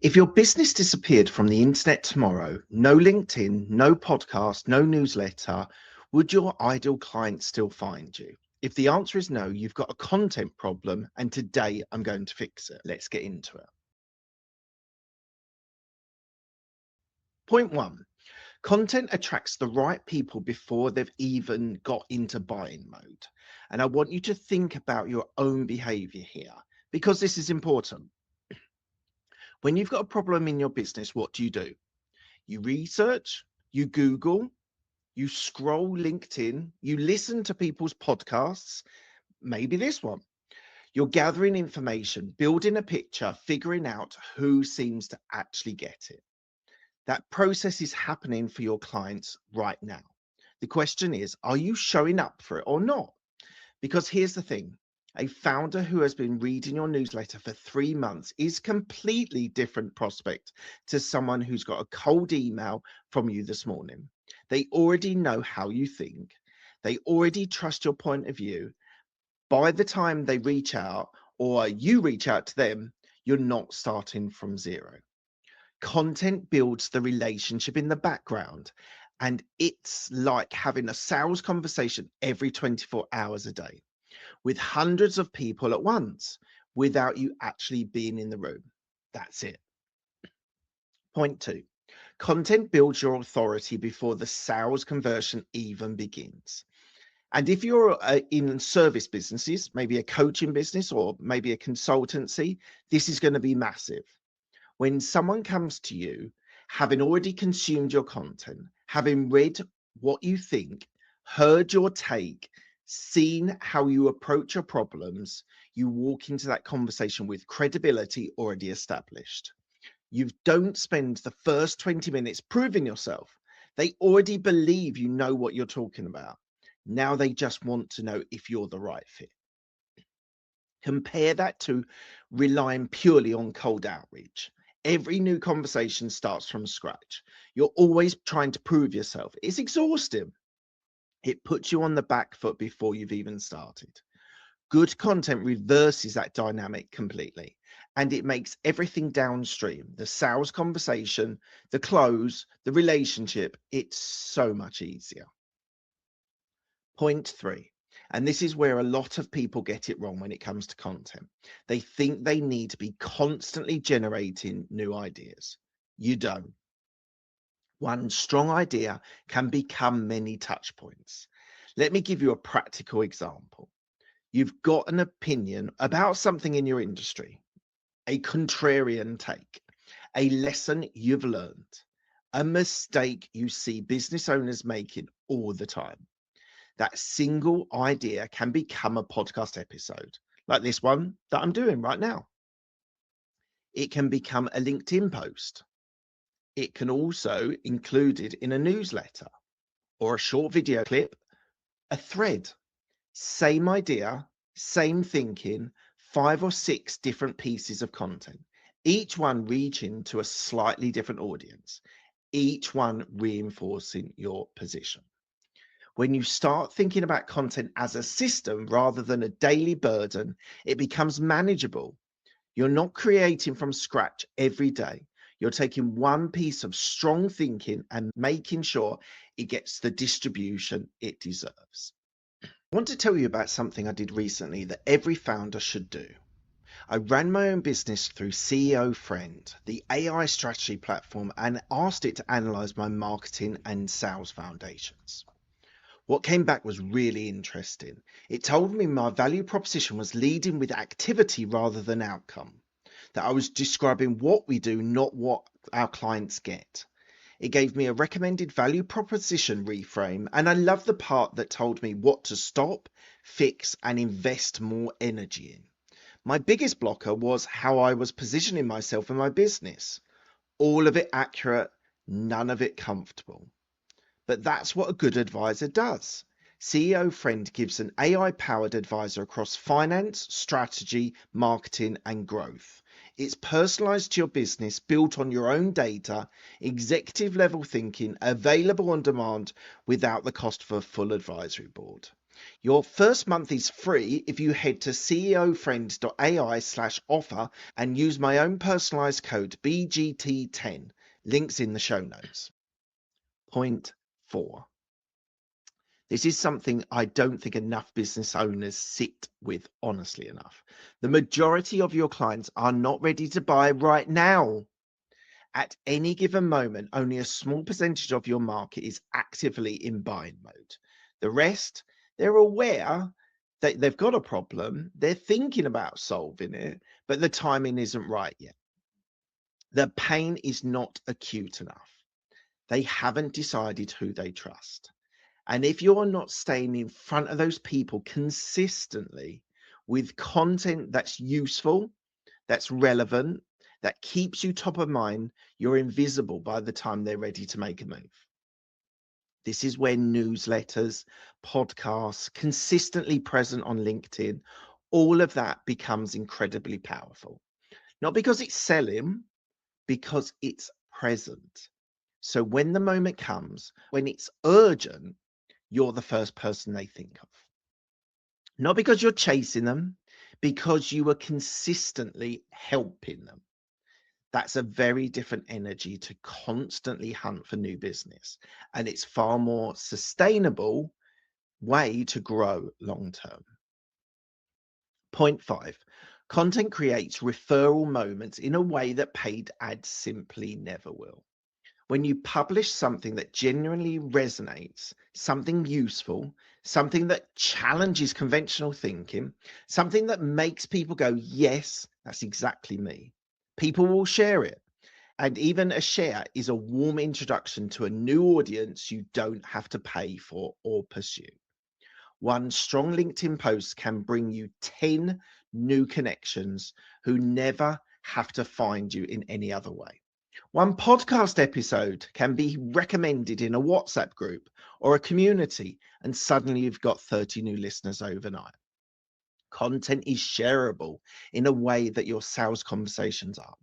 If your business disappeared from the internet tomorrow, no LinkedIn, no podcast, no newsletter, would your ideal client still find you? If the answer is no, you've got a content problem, and today I'm going to fix it. Let's get into it. Point one, content attracts the right people before they've even got into buying mode. And I want you to think about your own behavior here because this is important. When you've got a problem in your business, what do? You research, you Google, you scroll LinkedIn, you listen to people's podcasts, maybe this one. You're gathering information, building a picture, figuring out who seems to actually get it. That process is happening for your clients right now. The question is, are you showing up for it or not? Because here's the thing. A founder who has been reading your newsletter for 3 months is completely different prospect to someone who's got a cold email from you this morning. They already know how you think. They already trust your point of view. By the time they reach out or you reach out to them, you're not starting from zero. Content builds the relationship in the background, and it's like having a sales conversation every 24 hours a day with hundreds of people at once without you actually being in the room. That's it. Point two, content builds your authority before the sales conversion even begins. And if you're in service businesses, maybe a coaching business or maybe a consultancy, this is going to be massive. When someone comes to you, having already consumed your content, having read what you think, heard your take, seen how you approach your problems, you walk into that conversation with credibility already established. You don't spend the first 20 minutes proving yourself. They already believe you know what you're talking about. Now they just want to know if you're the right fit. Compare that to relying purely on cold outreach. Every new conversation starts from scratch. You're always trying to prove yourself. It's exhausting. It puts you on the back foot before you've even started. Good content reverses that dynamic completely, and it makes everything downstream, the sales conversation, the close, the relationship, it's so much easier. Point three, and this is where a lot of people get it wrong when it comes to content. They think they need to be constantly generating new ideas. You don't. One strong idea can become many touch points. Let me give you a practical example. You've got an opinion about something in your industry, a contrarian take, a lesson you've learned, a mistake you see business owners making all the time. That single idea can become a podcast episode, like this one that I'm doing right now. It can become a LinkedIn post. It can also include it in a newsletter or a short video clip, a thread. Same idea, same thinking, 5 or 6 different pieces of content, each one reaching to a slightly different audience, each one reinforcing your position. When you start thinking about content as a system rather than a daily burden, it becomes manageable. You're not creating from scratch every day. You're taking one piece of strong thinking and making sure it gets the distribution it deserves. I want to tell you about something I did recently that every founder should do. I ran my own business through CEO Friend, the AI strategy platform, and asked it to analyze my marketing and sales foundations. What came back was really interesting. It told me my value proposition was leading with activity rather than outcome, that I was describing what we do, not what our clients get. It gave me a recommended value proposition reframe, and I love the part that told me what to stop, fix, and invest more energy in. My biggest blocker was how I was positioning myself in my business. All of it accurate, none of it comfortable. But that's what a good advisor does. CEO Friend gives an AI-powered advisor across finance, strategy, marketing, and growth. It's personalized to your business, built on your own data, executive level thinking, available on demand without the cost of a full advisory board. Your first month is free if you head to ceofriend.ai/offer and use my own personalized code BGT10. Links in the show notes. Point 4. This is something I don't think enough business owners sit with honestly enough. The majority of your clients are not ready to buy right now. At any given moment, only a small percentage of your market is actively in buying mode. The rest, they're aware that they've got a problem, they're thinking about solving it, but the timing isn't right yet. The pain is not acute enough. They haven't decided who they trust. And if you're not staying in front of those people consistently with content that's useful, that's relevant, that keeps you top of mind, you're invisible by the time they're ready to make a move. This is where newsletters, podcasts, consistently present on LinkedIn, all of that becomes incredibly powerful. Not because it's selling, because it's present. So when the moment comes, when it's urgent, you're the first person they think of. Not because you're chasing them, because you are consistently helping them. That's a very different energy to constantly hunt for new business. And it's far more sustainable way to grow long term. Point 5, content creates referral moments in a way that paid ads simply never will. When you publish something that genuinely resonates, something useful, something that challenges conventional thinking, something that makes people go, yes, that's exactly me, people will share it. And even a share is a warm introduction to a new audience you don't have to pay for or pursue. One strong LinkedIn post can bring you 10 new connections who never have to find you in any other way. One podcast episode can be recommended in a WhatsApp group or a community, and suddenly you've got 30 new listeners overnight. Content is shareable in a way that your sales conversations aren't.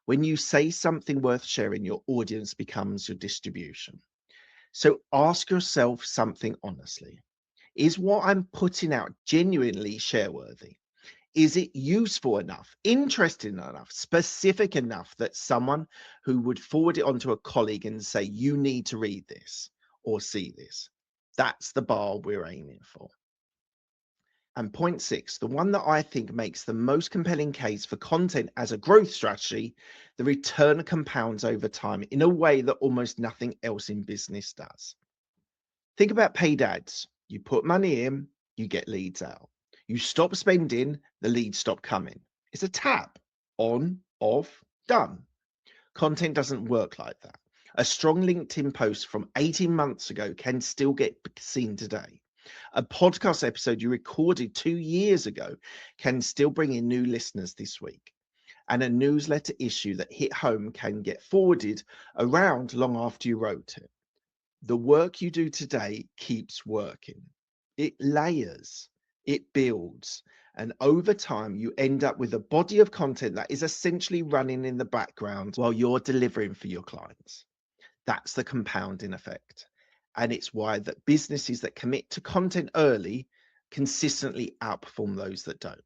When you say something worth sharing, your audience becomes your distribution. So ask yourself something honestly. Is what I'm putting out genuinely shareworthy? Is it useful enough, interesting enough, specific enough that someone who would forward it on to a colleague and say, you need to read this or see this? That's the bar we're aiming for. And point 6, the one that I think makes the most compelling case for content as a growth strategy, the return compounds over time in a way that almost nothing else in business does. Think about paid ads. You put money in, you get leads out. You stop spending, the leads stop coming. It's a tap, on, off, done. Content doesn't work like that. A strong LinkedIn post from 18 months ago can still get seen today. A podcast episode you recorded 2 years ago can still bring in new listeners this week. And a newsletter issue that hit home can get forwarded around long after you wrote it. The work you do today keeps working. It layers, it builds, and over time you end up with a body of content that is essentially running in the background while you're delivering for your clients. That's the compounding effect. And it's why that businesses that commit to content early consistently outperform those that don't.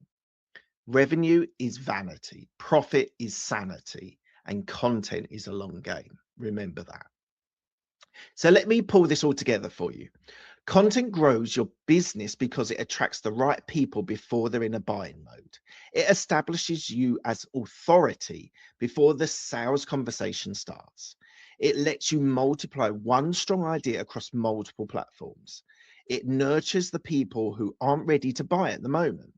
Revenue is vanity, profit is sanity, and content is a long game. Remember that. So let me pull this all together for you. Content grows your business because it attracts the right people before they're in a buying mode. It establishes you as authority before the sales conversation starts. It lets you multiply one strong idea across multiple platforms. It nurtures the people who aren't ready to buy at the moment.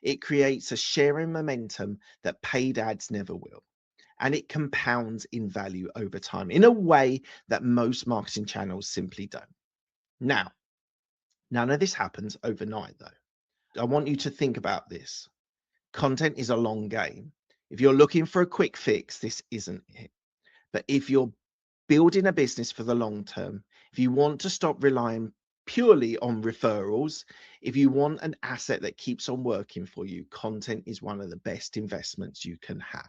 It creates a sharing momentum that paid ads never will. And it compounds in value over time in a way that most marketing channels simply don't. Now, none of this happens overnight, though. I want you to think about this. Content is a long game. If you're looking for a quick fix, this isn't it. But if you're building a business for the long term, if you want to stop relying purely on referrals, if you want an asset that keeps on working for you, content is one of the best investments you can have.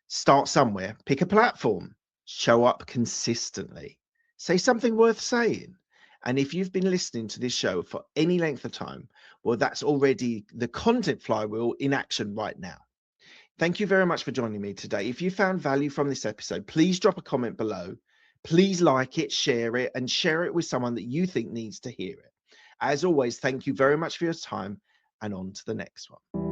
Start somewhere, pick a platform, show up consistently, say something worth saying, And if you've been listening to this show for any length of time, well, that's already the content flywheel in action right now. Thank you very much for joining me today. If you found value from this episode, please drop a comment below. Please like it, and share it with someone that you think needs to hear it. As always, thank you very much for your time, and on to the next one.